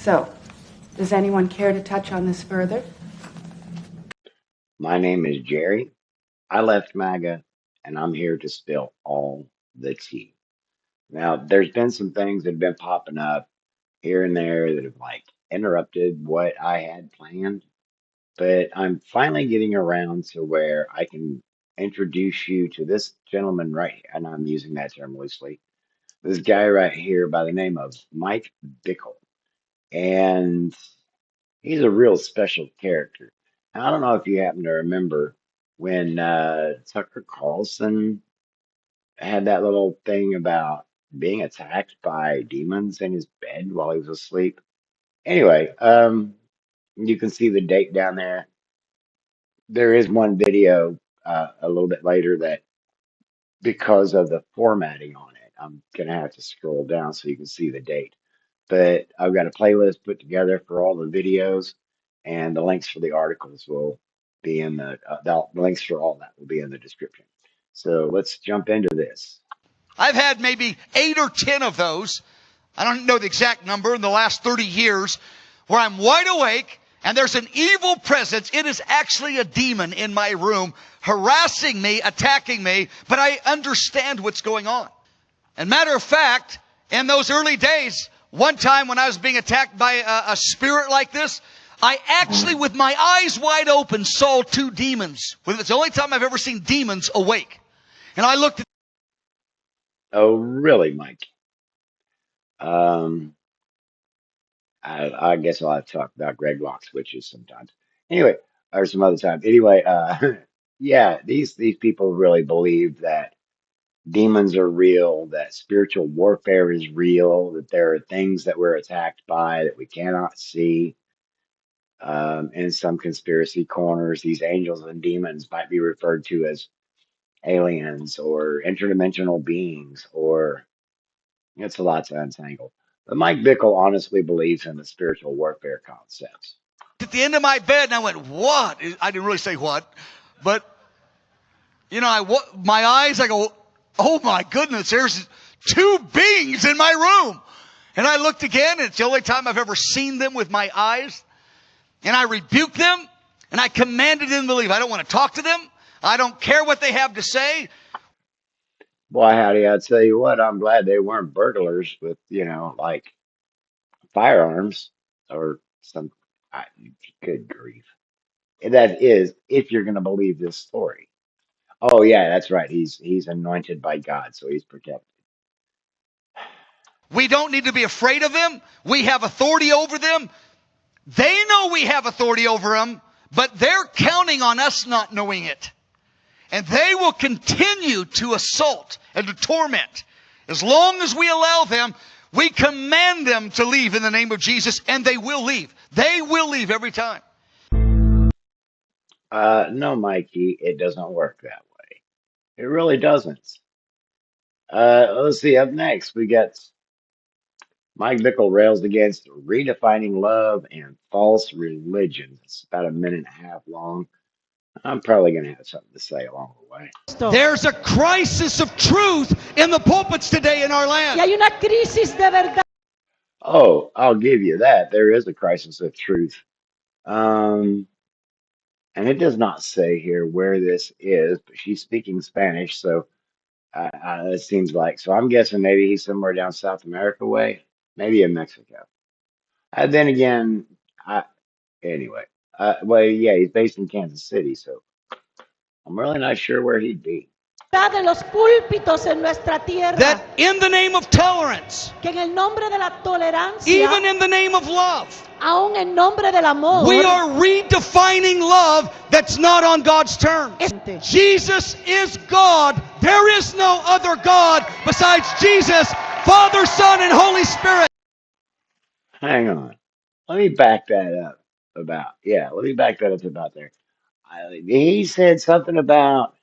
So, does anyone care to touch on this further? My name is Jerry. I left MAGA, and I'm here to spill all the tea. Now, there's been some things that have been popping up here and there that have like interrupted what I had planned, but I'm finally getting around to where I can introduce you to this gentleman right here, and I'm using that term loosely. This guy right here by the name of Mike Bickle. And he's a real special character. Now, I don't know if you happen to remember when Tucker Carlson had that little thing about being attacked by demons in his bed while he was asleep. Anyway, you can see the date down there. There is one video a little bit later that, because of the formatting on it, I'm gonna have to scroll down so you can see the date. But I've got a playlist put together for all the videos, and the links for the articles will be in the links for all that will be in the description. So let's jump into this. I've had maybe 8 or 10 of those. I don't know the exact number in the last 30 years where I'm wide awake and there's an evil presence. It is actually a demon in my room harassing me, attacking me, but I understand what's going on. And matter of fact, in those early days, one time when I was being attacked by a spirit like this, I actually, with my eyes wide open, saw 2 demons. It's the only time I've ever seen demons awake. And I looked at. Oh, really, Mike? Um, I guess I'll have to talk about Greg Locke's witches sometimes. Anyway, or some other time. Anyway, yeah, these people really believe that demons are real, that spiritual warfare is real, that there are things that we're attacked by that we cannot see. In some conspiracy corners, these angels and demons might be referred to as aliens or interdimensional beings, or it's a lot to untangle. But Mike Bickle honestly believes in the spiritual warfare concepts. At the end of my bed, and I went, what? I didn't really say what, but, my eyes, I go, oh my goodness, there's 2 beings in my room. And I looked again, and it's the only time I've ever seen them with my eyes. And I rebuked them, and I commanded them to leave. I don't want to talk to them. I don't care what they have to say. Boy, howdy, I tell you what, I'm glad they weren't burglars with, like firearms or some. I, Good grief. That is, if you're going to believe this story. Oh yeah, that's right. He's anointed by God, so he's protected. We don't need to be afraid of them. We have authority over them. They know we have authority over them, but they're counting on us not knowing it. And they will continue to assault and to torment. As long as we allow them, we command them to leave in the name of Jesus, and they will leave. They will leave every time. No, Mikey, it doesn't work that way. It really doesn't. Let's see. Up next, we got Mike Bickle rails against redefining love and false religions. It's about a minute and a half long. I'm probably going to have something to say along the way. There's a crisis of truth in the pulpits today in our land. Y hay una crisis de verdad. Oh, I'll give you that. There is a crisis of truth. And it does not say here where this is, but she's speaking Spanish, so it seems like. So I'm guessing maybe he's somewhere down South America way, maybe in Mexico. And then again, anyway, well, yeah, he's based in Kansas City, so I'm really not sure where he'd be. De los púlpitos en nuestra tierra. That in the name of tolerance, Que en el nombre de la tolerancia, even in the name of love, aún en nombre del amor, we are redefining love that's not on God's terms. Jesus is God. There is no other God besides Jesus, Father, Son, and Holy Spirit. Hang on. Let me back that up let me back that up about there. He said something about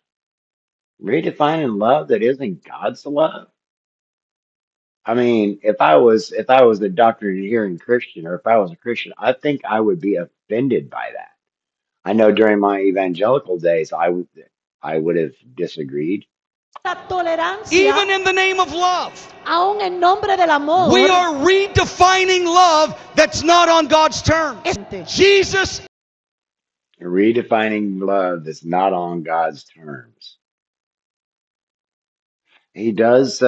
redefining love that isn't God's love. I mean, if I was a doctrine adhering Christian, or if I was a Christian, I think I would be offended by that. I know during my evangelical days, I would have disagreed. la tolerancia, even in the name of love. aún en nombre del amor. We are redefining love that's not on God's terms. Jesus Redefining love that's not on God's terms. He does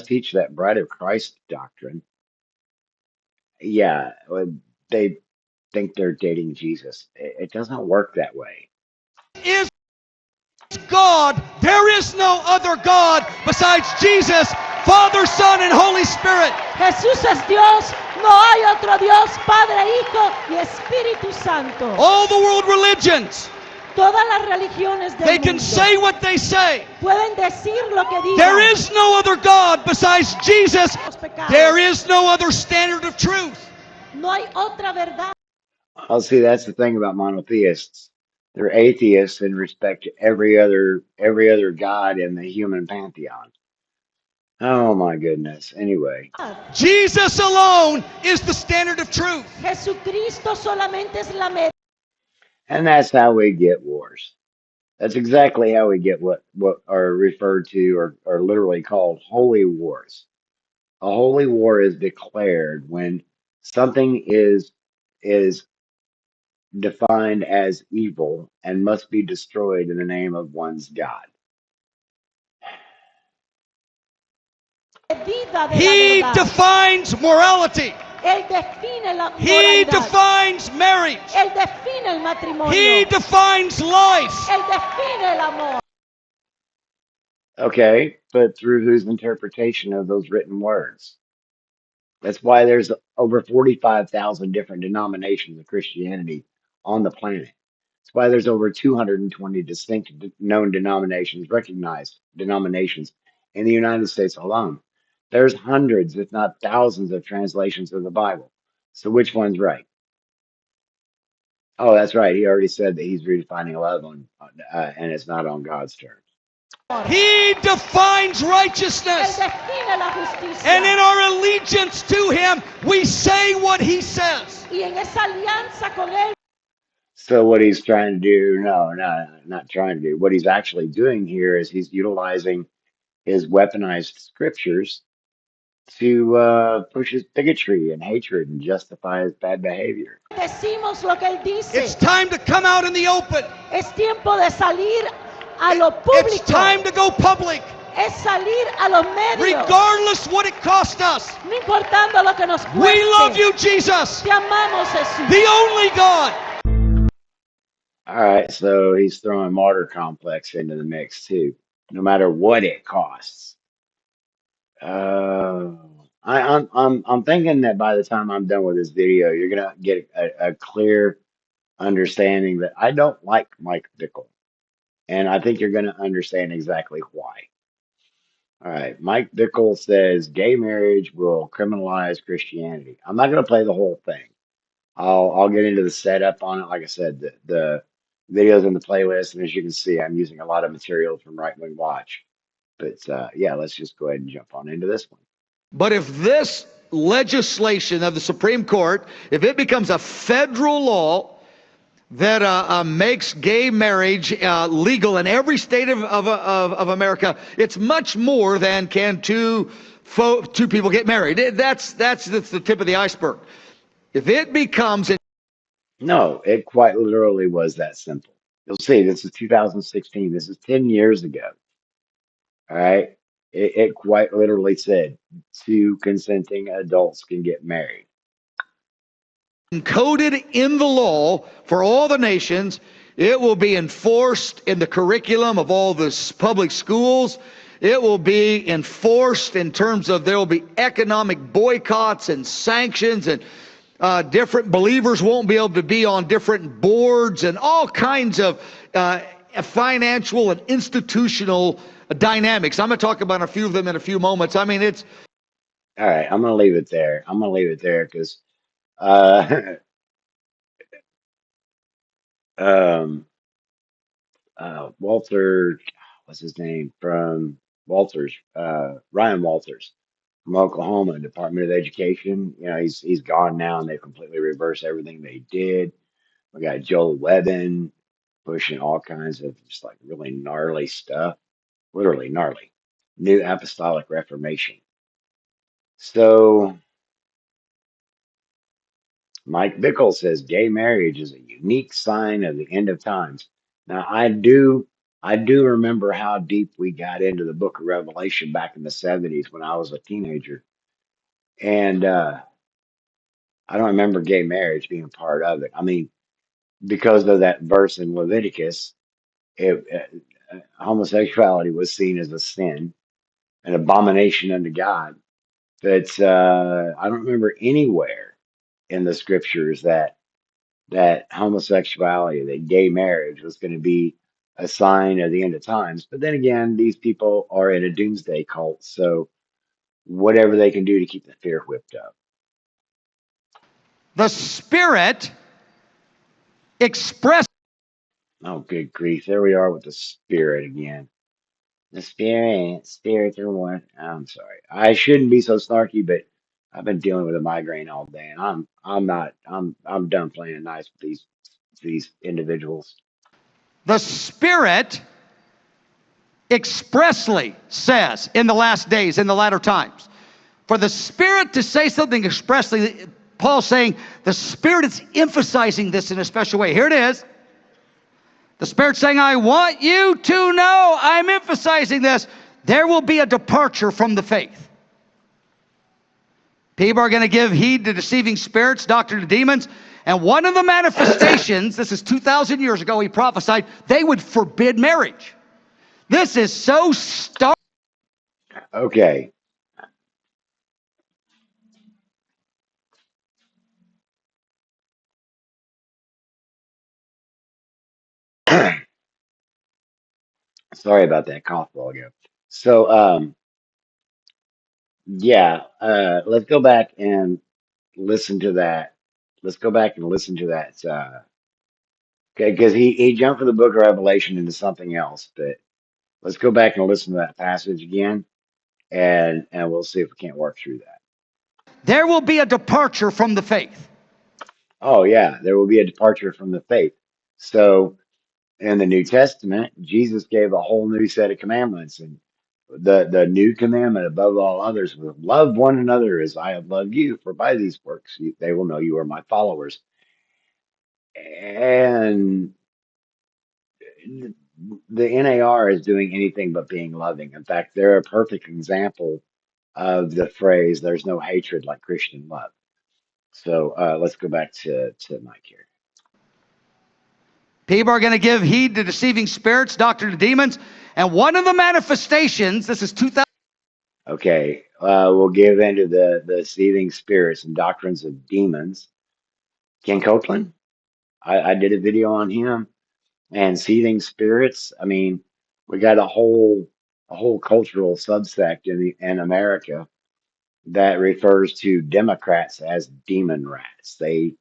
teach that bride of Christ doctrine. Yeah, they think they're dating Jesus. It doesn't work that way. is God. There is no other God besides Jesus, Father, Son, and Holy Spirit. Jesús es Dios, no hay otro Dios, Padre, Hijo y Espíritu Santo. All the world religions, Todas las religiones del they can mundo say what they say. pueden decir lo que digan. There is no other God besides Jesus. Los pecados. There is no other standard of truth. No hay otra verdad. I'll see, that's the thing about monotheists. They're atheists in respect to every other god in the human pantheon. Oh my goodness. Anyway, Jesus alone is the standard of truth. Jesucristo solamente es la medida. and that's how we get wars. That's exactly how we get what are referred to or literally called holy wars. A holy war is declared when something is defined as evil and must be destroyed in the name of one's God. De He la verdad. defines morality. Él define la He moralidad. defines marriage. Él define el matrimonio. He defines life. Él define el amor. Okay, but through whose interpretation of those written words? That's why there's over 45,000 different denominations of Christianity on the planet. That's why there's over 220 distinct known denominations, recognized denominations in the United States alone. There's hundreds, if not thousands, of translations of the Bible. So which one's right? Oh, that's right. He already said that he's redefining love and it's not on God's terms. He defines Él righteousness. define la justicia. And in our allegiance to him, we say what he says. Y en esa alianza con él, So what he's trying to do, no, not trying to do. What he's actually doing here is he's utilizing his weaponized scriptures to push his bigotry and hatred and justify his bad behavior. decimos lo que él dice. It's time to come out in the open. Es tiempo de salir a lo It's público. time to go public, Es salir a los medios. regardless what it cost us. No importando lo que nos cueste. We love you, Jesus, Te amamos, Jesús. the only God. All right, so he's throwing martyr complex into the mix too, no matter what it costs. I'm thinking that by the time I'm done with this video, you're gonna get a clear understanding that I don't like Mike Bickle, and I think you're gonna understand exactly why. All right, Mike Bickle says gay marriage will criminalize Christianity. I'm not gonna play the whole thing. I'll get into the setup on it. Like I said, the videos in the playlist, and as you can see, I'm using a lot of material from Right Wing Watch. But yeah, let's just go ahead and jump on into this one. But if this legislation of the Supreme Court, if it becomes a federal law that makes gay marriage legal in every state of America, it's much more than can two people get married. That's the tip of the iceberg. If it becomes No, it quite literally was that simple. You'll see, this is 2016. This is 10 years ago. All right. It quite literally said two consenting adults can get married. encoded in the law for all the nations, it will be enforced in the curriculum of all the public schools. It will be enforced in terms of there will be economic boycotts and sanctions, and different believers won't be able to be on different boards, and all kinds of financial and institutional dynamics. I'm going to talk about a few of them in a few moments. I mean, it's All right. I'm going to leave it there. I'm going to leave it there because um, Walter, what's his name from Walters, Ryan Walters from Oklahoma Department of Education. You know, he's gone now, and they completely reversed everything they did. We got Joel Webben pushing all kinds of just like really gnarly stuff. literally gnarly. New Apostolic Reformation. So Mike Bickle says gay marriage is a unique sign of the end of times. Now I do remember how deep we got into the book of Revelation back in the 70s when I was a teenager. And I don't remember gay marriage being part of it. I mean, because of that verse in Leviticus, homosexuality was seen as a sin, an abomination unto God. But I don't remember anywhere in the scriptures that homosexuality, that gay marriage was going to be a sign of the end of times. But then again, these people are in a doomsday cult, so whatever they can do to keep the fear whipped up. The Spirit expressed. Oh, good grief. There we are with the spirit again. The spirits are one. I'm sorry. I shouldn't be so snarky, but I've been dealing with a migraine all day, and I'm done playing nice with these individuals. The Spirit expressly says in the last days, in the latter times, for the Spirit to say something expressly, Paul's saying the Spirit is emphasizing this in a special way. Here it is. The Spirit's saying, I want you to know, I'm emphasizing this. There will be a departure from the faith. People are going to give heed to deceiving spirits, doctrine of demons. And one of the manifestations, this is 2,000 years ago, he prophesied, they would forbid marriage. This is so stark. Okay. Sorry about that cough while ago. So, yeah, let's go back and listen to that. Let's go back and listen to that. Okay, because he jumped from the book of Revelation into something else. But let's go back and listen to that passage again, and we'll see if we can't work through that. There will be a departure from the faith. Oh, yeah, there will be a departure from the faith. So in the New Testament, Jesus gave a whole new set of commandments, and the new commandment above all others was love one another as I have loved you. For by these works they will know you are my followers. And the NAR is doing anything but being loving. In fact, they're a perfect example of the phrase "there's no hatred like Christian love." So let's go back to Mike here. People are going to give heed to deceiving spirits, doctrine of demons. And one of the manifestations, this is 2,000. Okay, we'll give into the deceiving spirits and doctrines of demons. Ken Copeland, I did a video on him and seething spirits. I mean, we got a whole cultural subsect in America that refers to Democrats as demon rats. They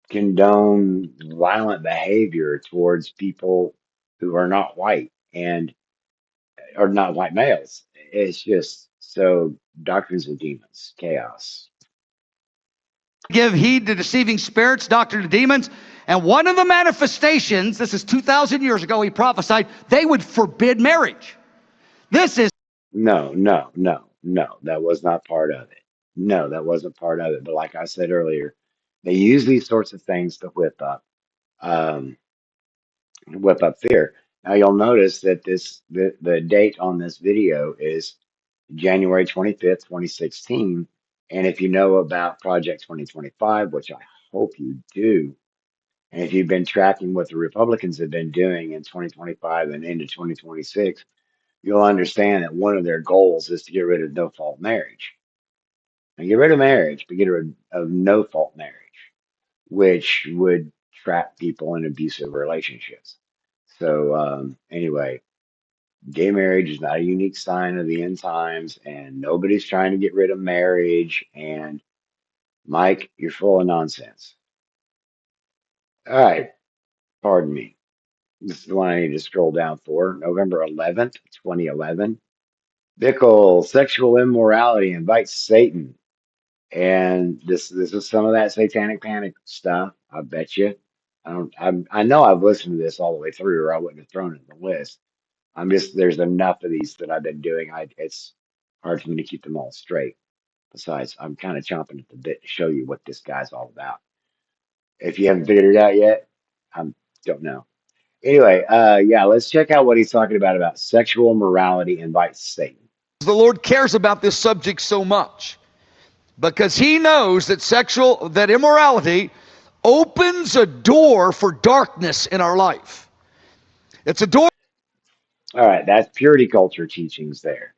condone violent behavior towards people who are not white and or not white males. It's just so doctrines of demons, chaos. Give heed to deceiving spirits, doctrine of demons. And one of the manifestations, this is 2,000 years ago, he prophesied, they would forbid marriage. This is. No, no, no, no. That was not part of it. No, that wasn't part of it. But like I said earlier, they use these sorts of things to um, whip up fear. Now you'll notice that the date on this video is January 25th, 2016. And if you know about Project 2025, which I hope you do, and if you've been tracking what the Republicans have been doing in 2025 and into 2026, you'll understand that one of their goals is to get rid of no fault marriage. And get rid of marriage, but get rid of no fault marriage, which would trap people in abusive relationships. So, anyway, gay marriage is not a unique sign of the end times, and nobody's trying to get rid of marriage. And Mike, you're full of nonsense. All right, pardon me. This is the one I need to scroll down for. November 11th, 2011. Bickle, sexual immorality invites Satan. And this is some of that satanic panic stuff, I bet you. I know I've listened to this all the way through, or I wouldn't have thrown it in the list. There's enough of these that I've been doing. It's hard for me to keep them all straight. Besides, I'm kind of chomping at the bit to show you what this guy's all about. If you haven't figured it out yet, I don't know. Anyway, yeah, let's check out what he's talking about sexual morality invites Satan. The Lord cares about this subject so much because he knows that immorality opens a door for darkness in our life. It's a door. All right, that's purity culture teachings there.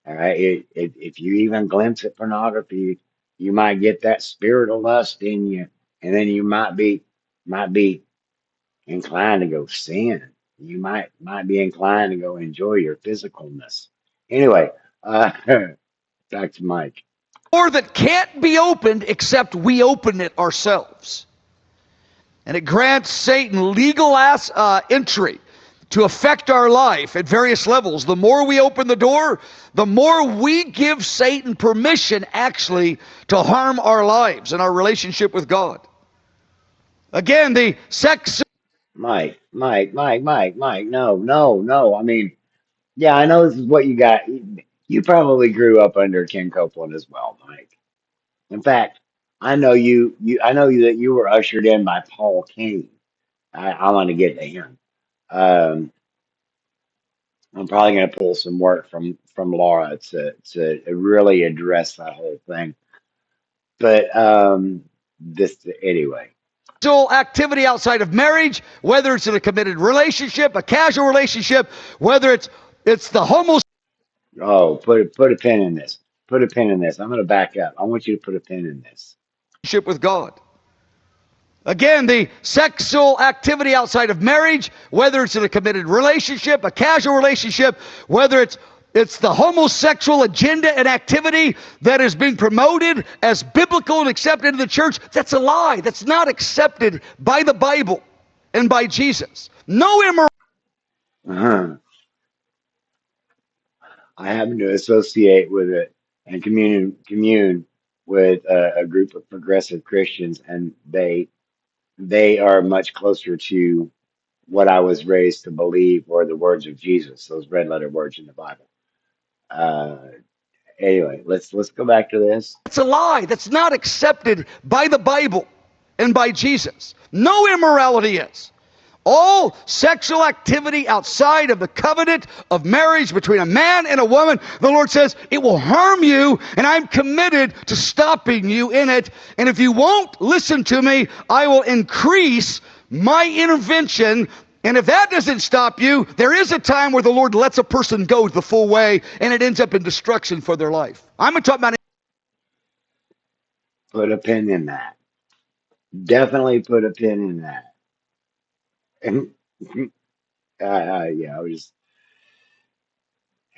All right, if you even glimpse at pornography, you might get that spirit of lust in you, and then you might be inclined to go sin. You might be inclined to go enjoy your physicalness. Anyway, back to Mike. Door that can't be opened except we open it ourselves. And it grants Satan legal entry to affect our life at various levels. The more we open the door, the more we give Satan permission actually to harm our lives and our relationship with God. Again, the sex. Mike. No. I mean, yeah, I know this is what you got. You probably grew up under Ken Copeland as well, Mike. In fact, I know that you were ushered in by Paul Kane. I want to get to him. Um, I'm probably going to pull some work from Laura to really address that whole thing. But this anyway. Activity outside of marriage, whether it's in a committed relationship, a casual relationship, whether it's the homosexual. Oh, put a pin in this. Put a pin in this. I'm going to back up. I want you to put a pin in this. With God. Again, the sexual activity outside of marriage, whether it's in a committed relationship, a casual relationship, whether it's the homosexual agenda and activity that is being promoted as biblical and accepted in the church, that's a lie. That's not accepted by the Bible and by Jesus. No immorality. Uh-huh. I happen to associate with it and commune with a group of progressive Christians, and they are much closer to what I was raised to believe were the words of Jesus, those red letter words in the Bible. Uh, anyway, let's go back to this. That's a lie. That's not accepted by the Bible and by Jesus. No immorality is. All sexual activity outside of the covenant of marriage between a man and a woman, the Lord says, it will harm you, and I'm committed to stopping you in it. And if you won't listen to me, I will increase my intervention. And if that doesn't stop you, there is a time where the Lord lets a person go the full way, and it ends up in destruction for their life. I'm talking about. Put a pin in that. Definitely put a pin in that. Yeah, I was just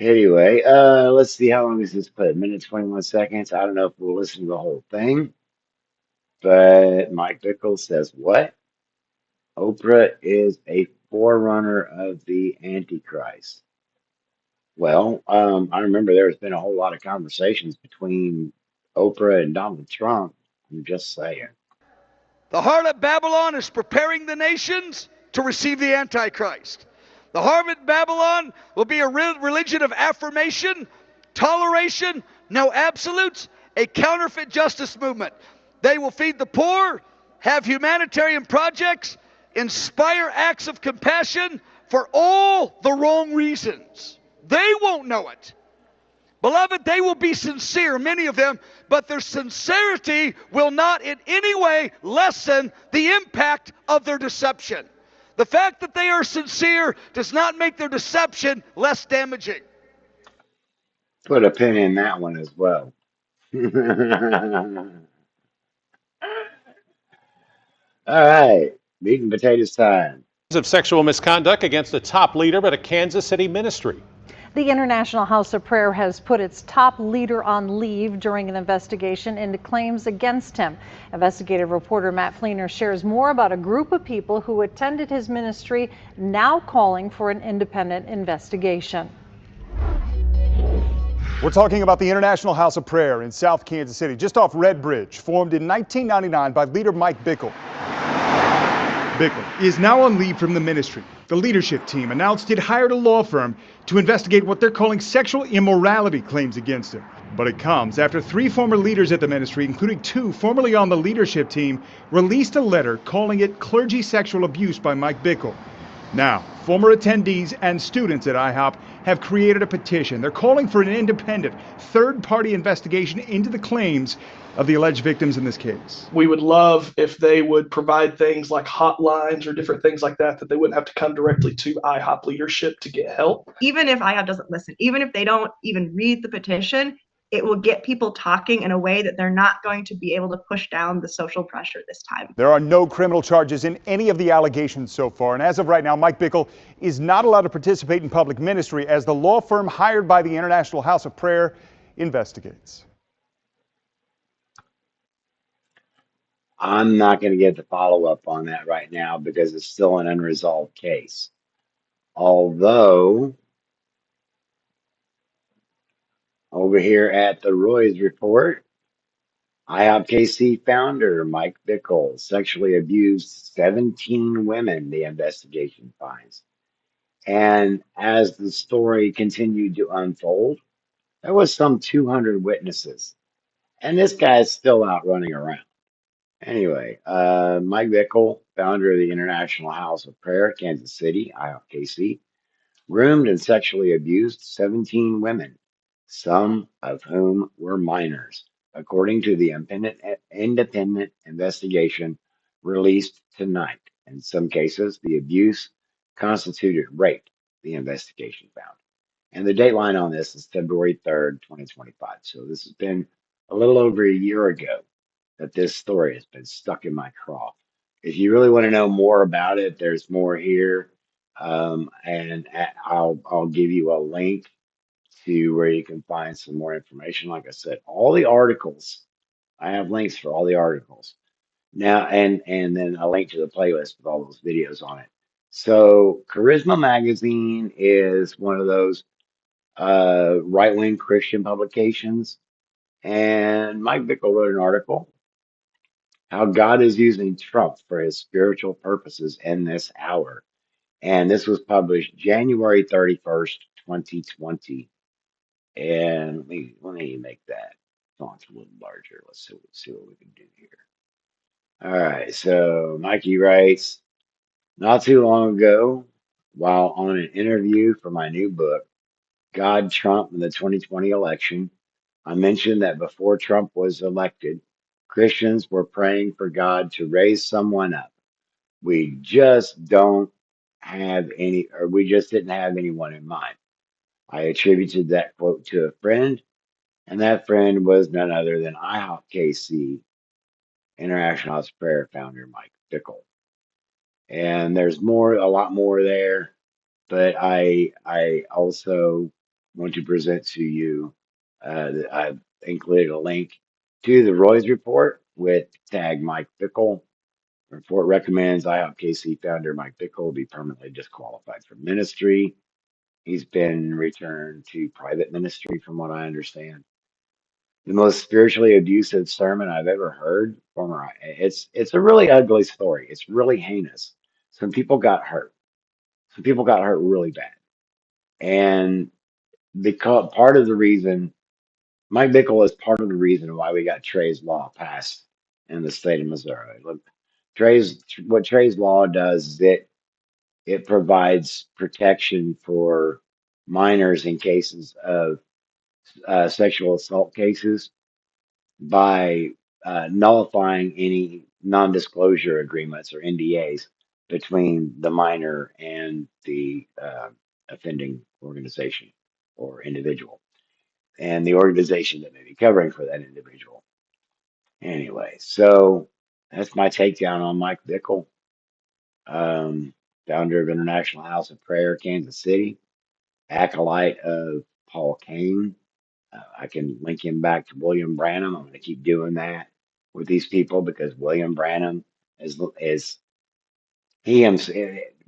anyway. Let's see how long is this put? A minute 21 seconds. I don't know if we'll listen to the whole thing, but Mike Bickle says what? Oprah is a forerunner of the Antichrist. Well, I remember there's been a whole lot of conversations between Oprah and Donald Trump. I'm just saying. The harlot Babylon is preparing the nations to receive the Antichrist. The harlot Babylon will be a religion of affirmation, toleration, no absolutes, a counterfeit justice movement. They will feed the poor, have humanitarian projects, inspire acts of compassion for all the wrong reasons. They won't know it. Beloved, they will be sincere, many of them, but their sincerity will not in any way lessen the impact of their deception. The fact that they are sincere does not make their deception less damaging. Put a pin in that one as well. All right, meat and potatoes time. Of sexual misconduct against a top leader at a Kansas City ministry. The International House of Prayer has put its top leader on leave during an investigation into claims against him. Investigative reporter Matt Fleener shares more about a group of people who attended his ministry, now calling for an independent investigation. We're talking about the International House of Prayer in South Kansas City, just off Red Bridge, formed in 1999 by leader Mike Bickle. Bickle is now on leave from the ministry. The leadership team announced it hired a law firm to investigate what they're calling sexual immorality claims against him. But it comes after 3 former leaders at the ministry, including 2 formerly on the leadership team, released a letter calling it clergy sexual abuse by Mike Bickle. Now, former attendees and students at IHOP have created a petition. They're calling for an independent, third-party investigation into the claims of the alleged victims in this case. We would love if they would provide things like hotlines or different things like that they wouldn't have to come directly to IHOP leadership to get help. Even if IHOP doesn't listen, even if they don't even read the petition, it will get people talking in a way that they're not going to be able to push down the social pressure this time. There are no criminal charges in any of the allegations so far, and as of right now, Mike Bickle is not allowed to participate in public ministry as the law firm hired by the International House of Prayer investigates. I'm not going to get the follow-up on that right now because it's still an unresolved case. Although, over here at the Roy's Report, IHOPKC founder Mike Bickle sexually abused 17 women, the investigation finds. And as the story continued to unfold, there was some 200 witnesses. And this guy's still out running around. Anyway, Mike Bickle, founder of the International House of Prayer, Kansas City, IHOPKC, groomed and sexually abused 17 women, some of whom were minors, according to the independent investigation released tonight. In some cases, the abuse constituted rape, the investigation found. And the dateline on this is February 3rd, 2025. So this has been a little over a year ago that this story has been stuck in my craw. If you really want to know more about it, there's more here. And I'll give you a link to where you can find some more information. Like I said, all the articles, I have links for all the articles now, and then a link to the playlist with all those videos on it. So Charisma Magazine is one of those right-wing Christian publications, and Mike Bickle wrote an article how God is using Trump for his spiritual purposes in this hour. And this was published January 31st, 2020. And let me make that font a little larger. Let's see what we can do here. All right, so Mikey writes, not too long ago, while on an interview for my new book, God, Trump, and the 2020 election, I mentioned that before Trump was elected, Christians were praying for God to raise someone up. We just don't have any, or we just didn't have anyone in mind. I attributed that quote to a friend, and that friend was none other than IHOPKC International House of Prayer founder Mike Bickle. And there's a lot more there, but I also want to present to you. I've included a link to the Roy's Report with tag Mike Bickle. The report recommends IHOPKC founder Mike Bickle be permanently disqualified from ministry. He's been returned to private ministry, from what I understand. The most spiritually abusive sermon I've ever heard. It's a really ugly story. It's really heinous. Some people got hurt. Some people got hurt really bad. And because part of the reason, Mike Bickle is part of the reason why we got Trey's law passed in the state of Missouri. Look, what Trey's law does is it provides protection for minors in cases of sexual assault cases by nullifying any non-disclosure agreements or NDAs between the minor and the offending organization or individual, and the organization that may be covering for that individual. Anyway, so that's my takedown on Mike Bickle, founder of International House of Prayer, Kansas City, acolyte of Paul Cain. I can link him back to William Branham. I'm going to keep doing that with these people because William Branham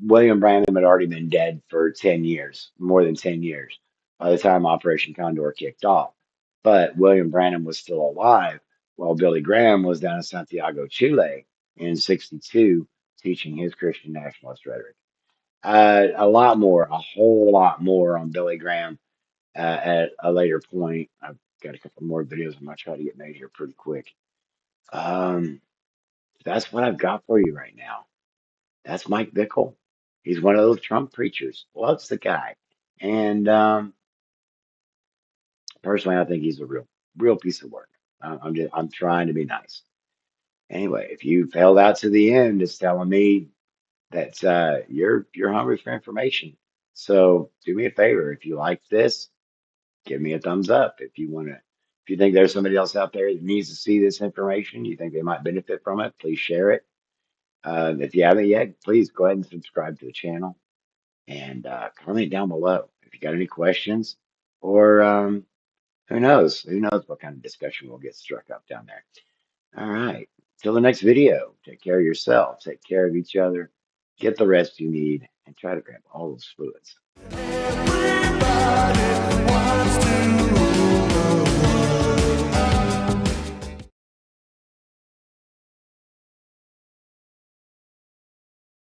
William Branham had already been dead for 10 years, more than 10 years, by the time Operation Condor kicked off. But William Branham was still alive while Billy Graham was down in Santiago, Chile in 62, teaching his Christian nationalist rhetoric. A lot more, a whole lot more on Billy Graham at a later point. I've got a couple more videos I'm going to try to get made here pretty quick. That's what I've got for you right now. That's Mike Bickle. He's one of those Trump preachers. Loves the guy. And personally, I think he's a real piece of work. I'm trying to be nice. Anyway, if you've held out to the end, it's telling me that you're hungry for information. So do me a favor. If you like this, give me a thumbs up. If you think there's somebody else out there that needs to see this information, you think they might benefit from it, please share it. If you haven't yet, please go ahead and subscribe to the channel and comment down below if you got any questions or who knows what kind of discussion will get struck up down there. All right. Till the next video, take care of yourself, take care of each other, get the rest you need, and try to grab all those fluids. Everybody wants to